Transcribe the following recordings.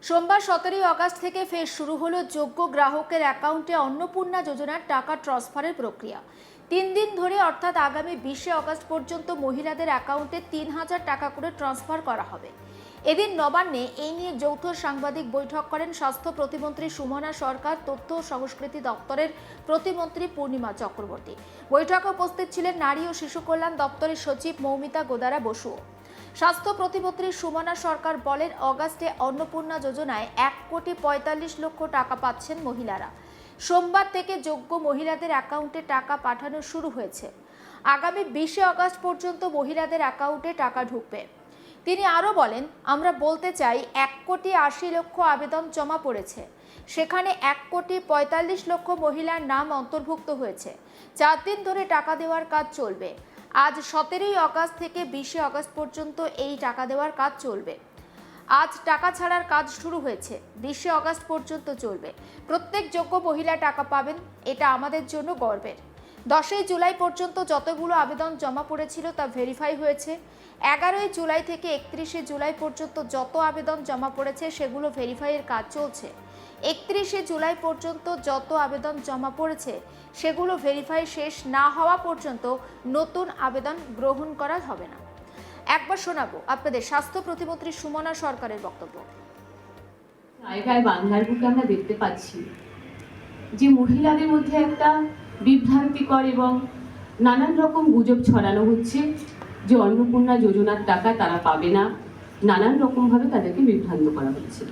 সোমবার 17 আগস্ট থেকে ফের শুরু হলো যোগ্য গ্রাহকের অ্যাকাউন্টে অন্নপূর্ণা যোজনার টাকা ট্রান্সফারের প্রক্রিয়া। 3 দিন ধরে অর্থাৎ আগামী 20 আগস্ট পর্যন্ত মহিলাদের অ্যাকাউন্টে 3000 টাকা করে ট্রান্সফার করা হবে। এদিন নবান্নে এই নিয়ে যৌথ সাংবাদিক বৈঠক করেন স্বাস্থ্য প্রতিমন্ত্রী সুমনা সরকার, তথ্য ও সংস্কৃতি দপ্তরের প্রতিমন্ত্রী পূর্ণিমা চক্রবর্তী। বৈঠকে উপস্থিত ছিলেন নারী ও শিশু কল্যাণ দপ্তরের সচিব মৌমিতা গোদারা বসু। স্বাস্থ্য প্রতিমন্ত্রী সুমনা সরকার বলেন, অগাস্টে অন্নপূর্ণা যোজনায় 1,45,00,000 টাকা পাচ্ছেন মহিলারা। সোমবার থেকে যোগ্য মহিলাদের অ্যাকাউন্টে টাকা পাঠানো শুরু হয়েছে। আগামী 20 আগস্ট পর্যন্ত মহিলাদের অ্যাকাউন্টে টাকা ঢুকবে। তিনি আরও বলেন, আমরা বলতে চাই 1,80,00,000 আবেদন জমা পড়েছে, সেখানে 1,45,00,000 মহিলার নাম অন্তর্ভুক্ত হয়েছে। 4 দিন ধরে টাকা দেওয়ার কাজ চলবে। আজ 17 আগস্ট থেকে 20 আগস্ট পর্যন্ত এই টাকা দেওয়ার কাজ চলবে। আজ টাকা ছাড়ার কাজ শুরু হয়েছে, 20 আগস্ট পর্যন্ত চলবে। প্রত্যেক যোগ্য মহিলা টাকা পাবেন, এটা আমাদের জন্য গর্বের। 10 জুলাই পর্যন্ত যতগুলো আবেদন জমা পড়েছিল তা ভেরিফাই হয়েছে। 11 জুলাই থেকে 31 জুলাই পর্যন্ত যত আবেদন জমা পড়েছে সেগুলো ভেরিফাইয়ের কাজ চলছে। 31 জুলাই পর্যন্ত যত আবেদন জমা পড়েছে সেগুলো ভেরিফাই শেষ না হওয়া পর্যন্ত নতুন আবেদন গ্রহণ করা হবে না। একবার শোনাবো আপনাদের স্বাস্থ্য প্রতিমন্ত্রী সুমনা সরকারের বক্তব্য। জায়গায় বাংলার বুকে আমরা দেখতে পাচ্ছি যে মহিলাদের মধ্যে একটা বিভ্রান্তিকর এবং নানান রকম গুজব ছড়ানো হচ্ছে যে অন্নপূর্ণা যোজনার টাকা তারা পাবে না, নানান রকমভাবে তাদেরকে বিভ্রান্ত করা হচ্ছে।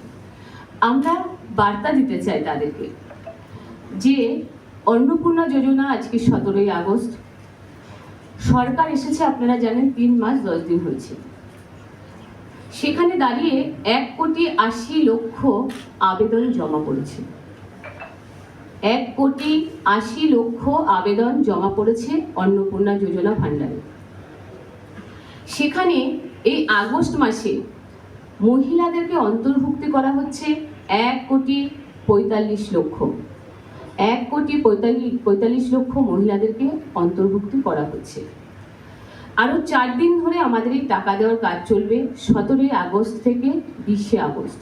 আমরা বার্তা দিতে চাই তাদেরকে যে অন্নপূর্ণা যোজনা আজকে 17 আগস্ট সরকার এসেছে, আপনারা জানেন 3 মাস 10 দিন হয়েছে। সেখানে দাঁড়িয়ে 1,80,00,000 আবেদন জমা পড়েছে। 1,80,00,000 আবেদন জমা পড়েছে অন্নপূর্ণা যোজনা ভান্ডারে। সেখানে এই আগস্ট মাসে মহিলাদেরকে অন্তর্ভুক্তি করা হচ্ছে 1,45,00,000। 1,45,00,000 মহিলাদেরকে অন্তর্ভুক্তি করা হচ্ছে। আরো 4 দিন ধরে আমাদের এই টাকা দেওয়ার কাজ চলবে, 17 আগস্ট থেকে 20 আগস্ট।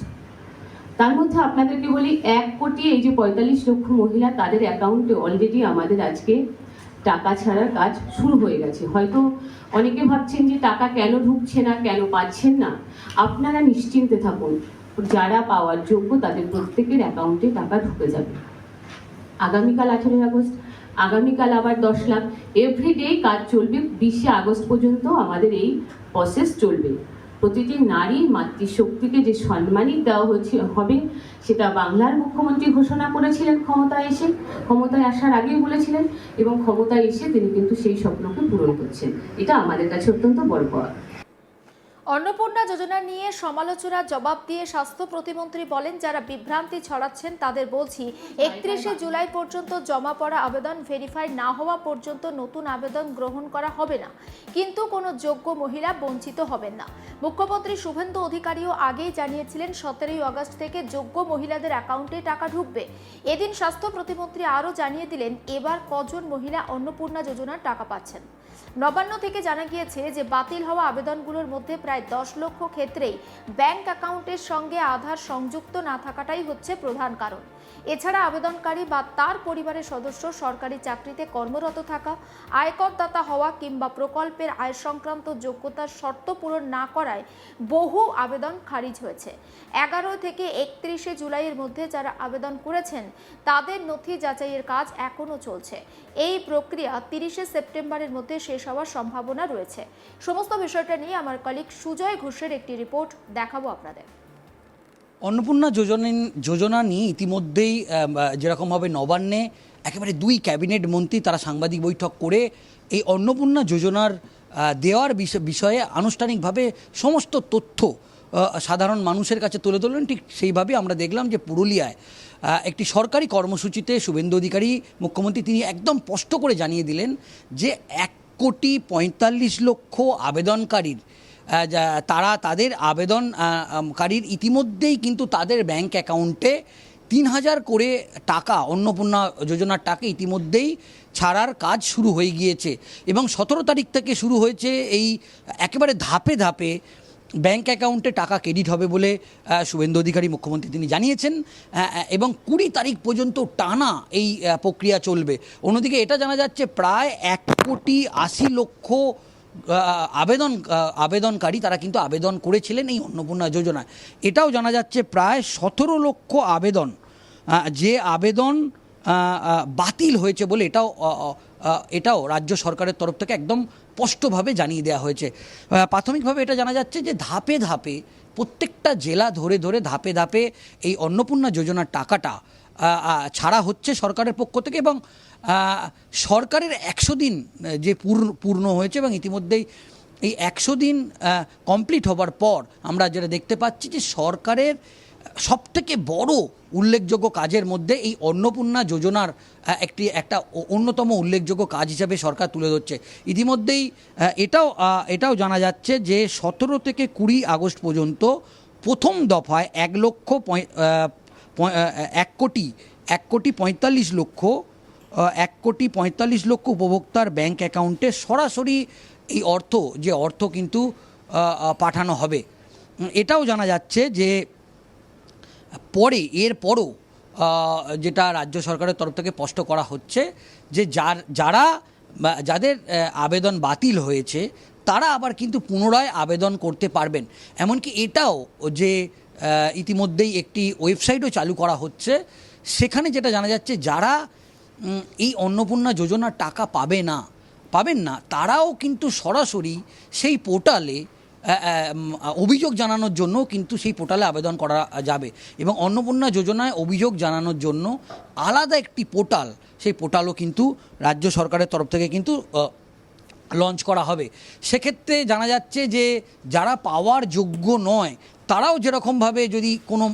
তার মধ্যে আপনাদেরকে বলি 1,45,00,000 মহিলা, তাদের অ্যাকাউন্টে অলরেডি আমাদের আজকে টাকা ছাড়ার কাজ শুরু হয়ে গেছে। হয়তো অনেকে ভাবছেন যে টাকা কেন ঢুকছে না, কেন পাচ্ছেন না। আপনারা নিশ্চিন্তে থাকুন, যারা পাওয়ার যোগ্য তাদের প্রত্যেকের অ্যাকাউন্টে টাকা ঢুকে যাবে। আগামীকাল 18 আগস্ট, আগামীকাল আবার 10 লাখ, এভরিডে কাজ চলবে। 20 আগস্ট পর্যন্ত আমাদের এই প্রসেস চলবে। প্রতিটি নারীর মাতৃশক্তিকে যে সম্মানিত দেওয়া হবে সেটা বাংলার মুখ্যমন্ত্রী ঘোষণা করেছিলেন ক্ষমতায় আসার আগেই বলেছিলেন, এবং ক্ষমতায় এসে তিনি কিন্তু সেই স্বপ্নকে পূরণ করছেন। এটা আমাদের কাছে অত্যন্ত বড় পাওয়া। অন্নপূর্ণা যোজনা নিয়ে সমালোচনার জবাব দিয়ে স্বাস্থ্য প্রতিমন্ত্রী বলেন, যারা বিভ্রান্তি ছড়াচ্ছেন তাদের বলছি, 31 জুলাই পর্যন্ত জমা পড়া আবেদন ভেরিফাই না হওয়া পর্যন্ত নতুন আবেদন গ্রহণ করা হবে না, কিন্তু কোনো যোগ্য মহিলা বঞ্চিত হবেন না। মুখ্যমন্ত্রী শুভেন্দু অধিকারীও আগেই জানিয়েছিলেন 17 আগস্ট থেকে যোগ্য মহিলাদের অ্যাকাউন্টে টাকা ঢুকবে। এদিন স্বাস্থ্য প্রতিমন্ত্রী আরও জানিয়ে দিলেন এবার কজন মহিলা অন্নপূর্ণা যোজনার টাকা পাচ্ছেন। নবান্ন থেকে জানা গিয়েছে যে বাতিল হওয়া আবেদনগুলোর মধ্যে প্রায় 10 লক্ষ ক্ষেত্রেই ব্যাংক অ্যাকাউন্টের সঙ্গে আধার সংযুক্ত না থাকাটাই হচ্ছে প্রধান কারণ। এছাড়া আবেদনকারী বা তার পরিবারের সদস্য সরকারি চাকরিতে কর্মরত থাকা, আয়করদাতা হওয়া কিংবা প্রকল্পের আয় সংক্রান্ত যোগ্যতার শর্ত পূরণ না করায় বহু আবেদন খারিজ হয়েছে। 11 থেকে 31 জুলাইয়ের মধ্যে যারা আবেদন করেছেন তাদের নথি যাচাইয়ের কাজ এখনও চলছে। এই প্রক্রিয়া 30 সেপ্টেম্বরের মধ্যে শেষ হওয়ার সম্ভাবনা রয়েছে। সমস্ত বিষয়টা নিয়ে আমার কলিগ সুজয় ঘোষের একটি রিপোর্ট দেখাবো আপনাদের। অন্নপূর্ণা যোজনা নিয়ে ইতিমধ্যেই যেরকমভাবে নবান্নে একেবারে 2 ক্যাবিনেট মন্ত্রী তারা সাংবাদিক বৈঠক করে এই অন্নপূর্ণা যোজনার দেওয়ার বিষয়ে আনুষ্ঠানিকভাবে সমস্ত তথ্য সাধারণ মানুষের কাছে তুলে ধরলেন। ঠিক সেইভাবে আমরা দেখলাম যে পুরুলিয়ায় একটি সরকারি কর্মসূচিতে শুভেন্দু অধিকারী মুখ্যমন্ত্রী তিনি একদম স্পষ্ট করে জানিয়ে দিলেন যে 1,45,00,000 আবেদনকারীর তারা তাদের আবেদনকারীর ইতিমধ্যেই কিন্তু তাদের ব্যাংক অ্যাকাউন্টে 3,000 করে টাকা অন্নপূর্ণা যোজনার টাকা ইতিমধ্যেই ছাড়ার কাজ শুরু হয়ে গিয়েছে এবং 17 তারিখ থেকে শুরু হয়েছে এই একেবারে ধাপে ধাপে ব্যাংক অ্যাকাউন্টে টাকা ক্রেডিট হবে বলে শুভেন্দু অধিকারী মুখ্যমন্ত্রী তিনি জানিয়েছেন, এবং 20 তারিখ পর্যন্ত টানা এই প্রক্রিয়া চলবে। অন্যদিকে এটা জানা যাচ্ছে প্রায় 1,80,00,000 আবেদনকারী তারা কিন্তু আবেদন করেছিলেন এই অন্নপূর্ণা যোজনায়। এটাও জানা যাচ্ছে প্রায় 17 লক্ষ আবেদন, যে আবেদন বাতিল হয়েছে বলে এটাও রাজ্য সরকারের তরফ থেকে একদম স্পষ্টভাবে জানিয়ে দেওয়া হয়েছে। প্রাথমিকভাবে এটা জানা যাচ্ছে যে ধাপে ধাপে প্রত্যেকটা জেলা ধরে ধরে ধাপে ধাপে এই অন্নপূর্ণা যোজনার টাকাটা ছাড়া হচ্ছে সরকারের পক্ষ থেকে, এবং সরকারের 100 দিন যে পূর্ণ হয়েছে এবং ইতিমধ্যেই এই 100 দিন কমপ্লিট হবার পর আমরা যেটা দেখতে পাচ্ছি যে সরকারের সবথেকে বড় উল্লেখযোগ্য কাজের মধ্যে এই অন্নপূর্ণা যোজনার একটা অন্যতম উল্লেখযোগ্য কাজ হিসাবে সরকার তুলে ধরছে। ইতিমধ্যেই এটাও জানা যাচ্ছে যে 17 থেকে 20 আগস্ট পর্যন্ত প্রথম দফায় 1,45,00,000 উপভোক্তার ব্যাংক অ্যাকাউন্টে সরাসরি এই অর্থ কিন্তু পাঠানো হবে। এটাও জানা যাচ্ছে যে এরপরও যেটা রাজ্য সরকারের তরফ থেকে স্পষ্ট করা হচ্ছে যে যাদের আবেদন বাতিল হয়েছে তারা আবার কিন্তু পুনরায় আবেদন করতে পারবেন। এমনকি এটাও যে ইতিমধ্যেই একটি ওয়েবসাইটও চালু করা হচ্ছে, সেখানে যেটা জানা যাচ্ছে যারা এই অন্নপূর্ণা যোজনার টাকা পাবেন না তারাও কিন্তু সরাসরি সেই পোর্টালে অভিযোগ জানানোর জন্য কিন্তু সেই পোর্টালে আবেদন করা যাবে, এবং অন্নপূর্ণা যোজনায় অভিযোগ জানানোর জন্য আলাদা একটি পোর্টাল, সেই পোর্টালও কিন্তু রাজ্য সরকারের তরফ থেকে কিন্তু লঞ্চ করা হবে। সেক্ষেত্রে জানা যাচ্ছে যে যারা পাওয়ার যোগ্য নয় তারাও যেরকমভাবে যদি কোনো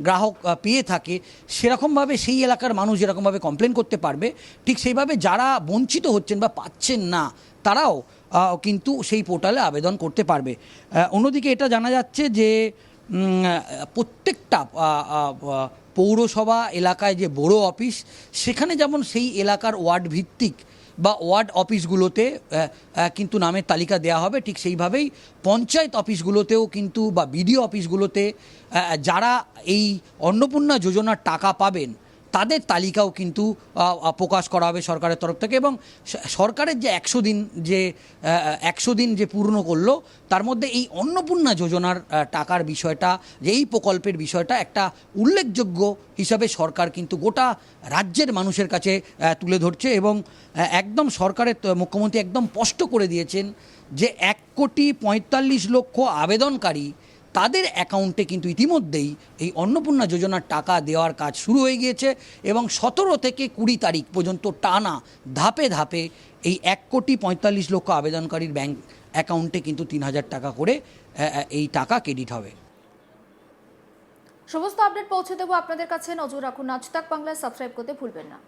গ্রাহক পেয়ে থাকে সেরকমভাবে সেই এলাকার মানুষ যেরকমভাবে কমপ্লেন করতে পারবে, ঠিক সেইভাবে যারা বঞ্চিত হচ্ছেন বা পাচ্ছেন না তারাও কিন্তু সেই পোর্টালে আবেদন করতে পারবে। অন্যদিকে এটা জানা যাচ্ছে যে প্রত্যেকটা পৌরসভা এলাকায় যে বড় অফিস, সেখানে যেমন সেই এলাকার ওয়ার্ড ভিত্তিক বা ওয়ার্ড অফিসগুলোতে কিন্তু নামের তালিকা দেওয়া হবে, ঠিক সেইভাবেই পঞ্চায়েত অফিসগুলোতেও কিন্তু বা বিডিও অফিসগুলোতে যারা এই অন্নপূর্ণা যোজনার টাকা পাবেন তাদের তালিকাও কিন্তু প্রকাশ করা হবে সরকারের তরফ থেকে। এবং সরকারের যে 100 দিন যে পূর্ণ করলো তার মধ্যে এই অন্নপূর্ণা যোজনার টাকার বিষয়টা, যে এই প্রকল্পের বিষয়টা একটা উল্লেখযোগ্য হিসাবে সরকার কিন্তু গোটা রাজ্যের মানুষের কাছে তুলে ধরছে। এবং একদম সরকারের মুখ্যমন্ত্রী একদম স্পষ্ট করে দিয়েছেন যে 1,45,00,000 আবেদনকারী তাদের অ্যাকাউন্টে কিন্তু ইতিমধ্যেই এই অন্নপূর্ণা যোজনার টাকা দেওয়ার কাজ শুরু হয়ে গিয়েছে, এবং 17 থেকে 20 তারিখ পর্যন্ত টানা ধাপে ধাপে এই 1,45,00,000 আবেদনকারীর ব্যাংক অ্যাকাউন্টে কিন্তু 3,000 টাকা করে এই টাকা ক্রেডিট হবে। সমস্ত আপডেট পৌঁছে দেবো আপনাদের কাছে, নজর রাখুন আজ তাক বাংলায়, সাবস্ক্রাইব করতে ভুলবেন না।